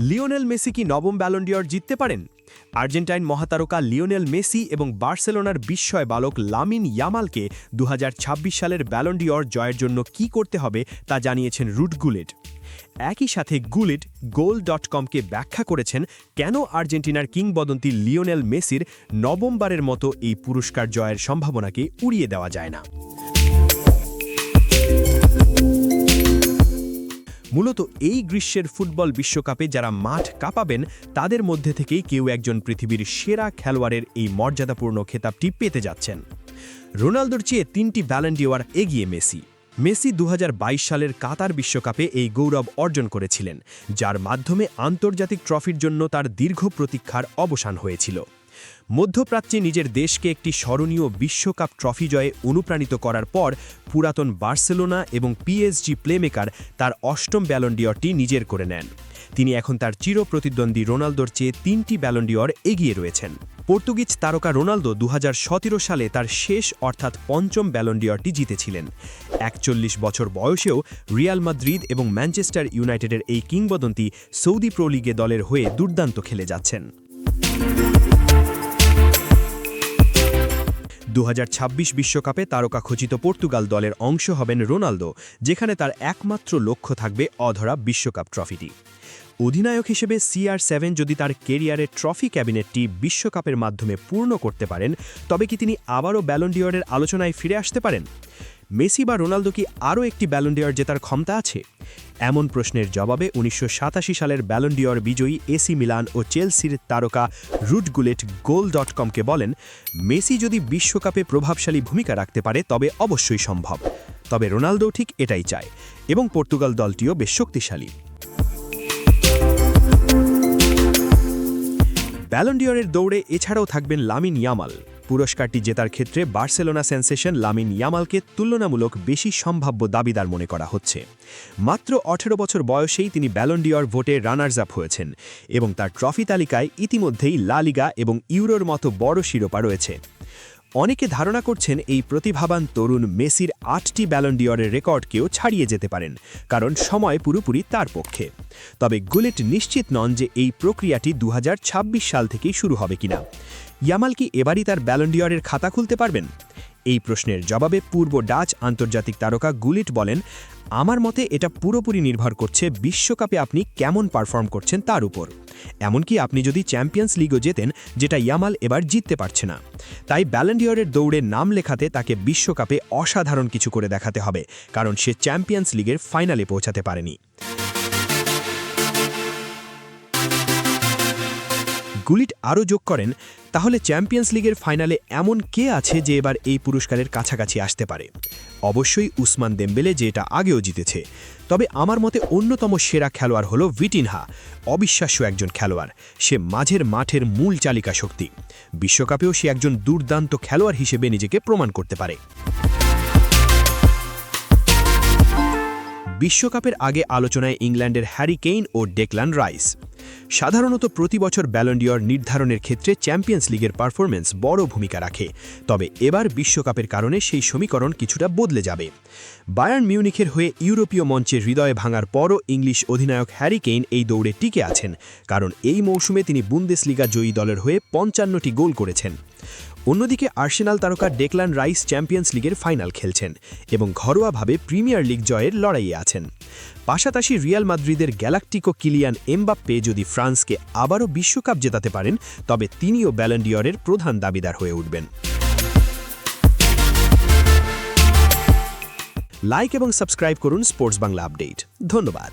Lionel Messi কি নবম Ballon d'Or জিততে পারেন? আর্জেন্টাইন মহাতারকা লিওনেল মেসি এবং বার্সেলোনার বিস্ময় বালক লামিন ইয়ামালকে 2026 সালের ব্যালন ডি'অর জয়ের জন্য কি করতে হবে তা জানিয়েছেন রুড গুলেট। একই সাথে গুলেট গোল.কমকে ব্যাখ্যা করেছেন কেন আর্জেন্টিনার কিংবদন্তি লিওনেল মেসির নবমবারের মতো এই পুরস্কার জয়ের সম্ভাবনাকে উড়িয়ে দেওয়া যায় না। মূলত এই গ্রীষ্মের ফুটবল বিশ্বকাপে যারা মাঠ কাঁপাবেন তাদের মধ্যে থেকেই কেউ একজন পৃথিবীর সেরা খেলোয়াড়ের এই মর্যাদাপূর্ণ খেতাবটি পেতে যাচ্ছেন। রোনালদোর চেয়ে 3টি ব্যালন ডি'অর এগিয়ে মেসি 2022 সালের কাতার বিশ্বকাপে এই গৌরব অর্জন করেছিলেন, যার মাধ্যমে আন্তর্জাতিক ট্রফির জন্য তার দীর্ঘ প্রতীক্ষার অবসান হয়েছিল। মধ্যপ্রাচ্যে নিজের দেশকে একটি স্মরণীয় বিশ্বকাপ ট্রফি জয়ে অনুপ্রাণিত করার পর পুরাতন বার্সেলোনা এবং পিএসজি প্লেমেকার তার 8ম ব্যালন ডি'অরটি নিজের করে নেন। তিনি এখন তার চিরপ্রতিদ্বন্দ্বী রোনালদোর চেয়ে 3টি ব্যালন ডি'অর এগিয়ে রয়েছেন। পর্তুগিজ তারকা রোনালদো 2017 সালে তার শেষ অর্থাৎ 5ম ব্যালন ডি'অরটি জিতেছিলেন। 41 বছর বয়সেও রিয়াল মাদ্রিদ এবং ম্যানচেস্টার ইউনাইটেডের এই কিংবদন্তি সৌদি প্রো লিগে দলের হয়ে দুর্দান্ত খেলে যাচ্ছেন। 2026 বিশ্বকাপে তারকাখচিত পর্তুগাল দলের অংশ হবেন রোনালদো, যেখানে তার একমাত্র লক্ষ্য থাকবে অধরা বিশ্বকাপ ট্রফিটি। অধিনায়ক হিসেবে CR7 যদি তার কেরিয়ারের ট্রফি ক্যাবিনেটটি বিশ্বকাপের মাধ্যমে পূর্ণ করতে পারেন, তবে কি তিনি আবারও ব্যালন ডি'অরের আলোচনায় ফিরে আসতে পারেন? মেসি বা রোনালদো কি আরও একটি ব্যালন ডি'অর জেতার ক্ষমতা আছে? এমন প্রশ্নের জবাবে 1987 সালের ব্যালন ডি'অর বিজয়ী এসি মিলান ও চেলসির তারকা রুড গুলেট গোল.কমকে বলেন, মেসি যদি বিশ্বকাপে প্রভাবশালী ভূমিকা রাখতে পারে তবে অবশ্যই সম্ভব। তবে রোনালদো ঠিক এটাই চায় এবং পর্তুগাল দলটিও বেশ শক্তিশালী। ব্যালন ডি'অরের দৌড়ে এছাড়াও থাকবেন লামিন ইয়ামাল। পুরস্কারটি জেতার ক্ষেত্রে বার্সেলোনা সেন্সেশন লামিন ইয়ামালকে তুলনামূলক বেশি সম্ভাব্য দাবিদার মনে করা হচ্ছে। মাত্র 18 বছর বয়সেই তিনি ব্যালন ডি'অর ভোটে রানার্স আপ হয়েছেন এবং তার ট্রফি তালিকায় ইতিমধ্যেই লা লিগা এবং ইউরোর মতো বড় শিরোপা রয়েছে। অনেকে ধারণা করছেন এই প্রতিভাবান তরুণ মেসির 8টি ব্যালন ডি'অরের রেকর্ডকেও ছাড়িয়ে যেতে পারেন, কারণ সময় পুরোপুরি তার পক্ষে। তবে গুলেট নিশ্চিত নন যে এই প্রক্রিয়াটি 2026 সাল থেকেই শুরু হবে কিনা। ইয়ামাল কি এবারই তার ব্যালন ডি'অরের খাতা খুলতে পারবেন? এই প্রশ্নের জবাবে পূর্ব ডাচ আন্তর্জাতিক তারকা গুলেট বলেন, আমার মতে এটা পুরোপুরি নির্ভর করছে বিশ্বকাপে আপনি কেমন পারফর্ম করছেন তার উপর। এমনকি আপনি যদি চ্যাম্পিয়ন্স লিগও জেতেন, যেটা ইয়ামাল এবার জিততে পারছে না। তাই ব্যালন ডি'অরের দৌড়ে নাম লেখাতে তাকে বিশ্বকাপে অসাধারণ কিছু করে দেখাতে হবে, কারণ সে চ্যাম্পিয়ন্স লিগের ফাইনালে পৌঁছাতে পারেনি। গুলেট আরও যোগ করেন, তাহলে চ্যাম্পিয়ন্স লিগের ফাইনালে এমন কে আছে যে এবার এই পুরস্কারের কাছাকাছি আসতে পারে? অবশ্যই উসমান দেমবেলে, যে এটা আগেও জিতেছে। তবে আমার মতে অন্যতম সেরা খেলোয়াড় হল ভিটিনহা। অবিশ্বাস্য একজন খেলোয়াড়, সে মাঝের মাঠের মূল চালিকা শক্তি। বিশ্বকাপেও সে একজন দুর্দান্ত খেলোয়াড় হিসেবে নিজেকে প্রমাণ করতে পারে। বিশ্বকাপের আগে আলোচনায় ইংল্যান্ডের হ্যারি কেইন ও ডেকলান রাইস। সাধারণত প্রতি বছর ব্যালন ডি'অর নির্ধারণের ক্ষেত্রে চ্যাম্পিয়ন্স লিগের পারফরম্যান্স বড় ভূমিকা রাখে, তবে এবার বিশ্বকাপের কারণে সেই সমীকরণ কিছুটা বদলে যাবে। বায়ার্ন মিউনিখের হয়ে ইউরোপীয় মঞ্চে হৃদয় ভাঙার পরও ইংলিশ অধিনায়ক হ্যারি কেইন এই দৌড়ে টিকে আছেন, কারণ এই মৌসুমে তিনি বুন্দেসলিগা জয়ী দলের হয়ে 55টি গোল করেছেন। অন্যদিকে আর্সেনাল তারকা ডেকলান রাইস চ্যাম্পিয়ন্স লিগের ফাইনাল খেলছেন এবং ঘরোয়াভাবে প্রিমিয়ার লিগ জয়ের লড়াইয়ে আছেন। পাশাপাশি রিয়াল মাদ্রিদের গ্যালাকটিকো কিলিয়ান এমবাপ্পে যদি ফ্রান্সকে আবারও বিশ্বকাপ জেতাতে পারেন, তবে তিনিও ব্যালন ডি'অরের প্রধান দাবিদার হয়ে উঠবেন। লাইক এবং সাবস্ক্রাইব করুন স্পোর্টস বাংলা আপডেট। ধন্যবাদ।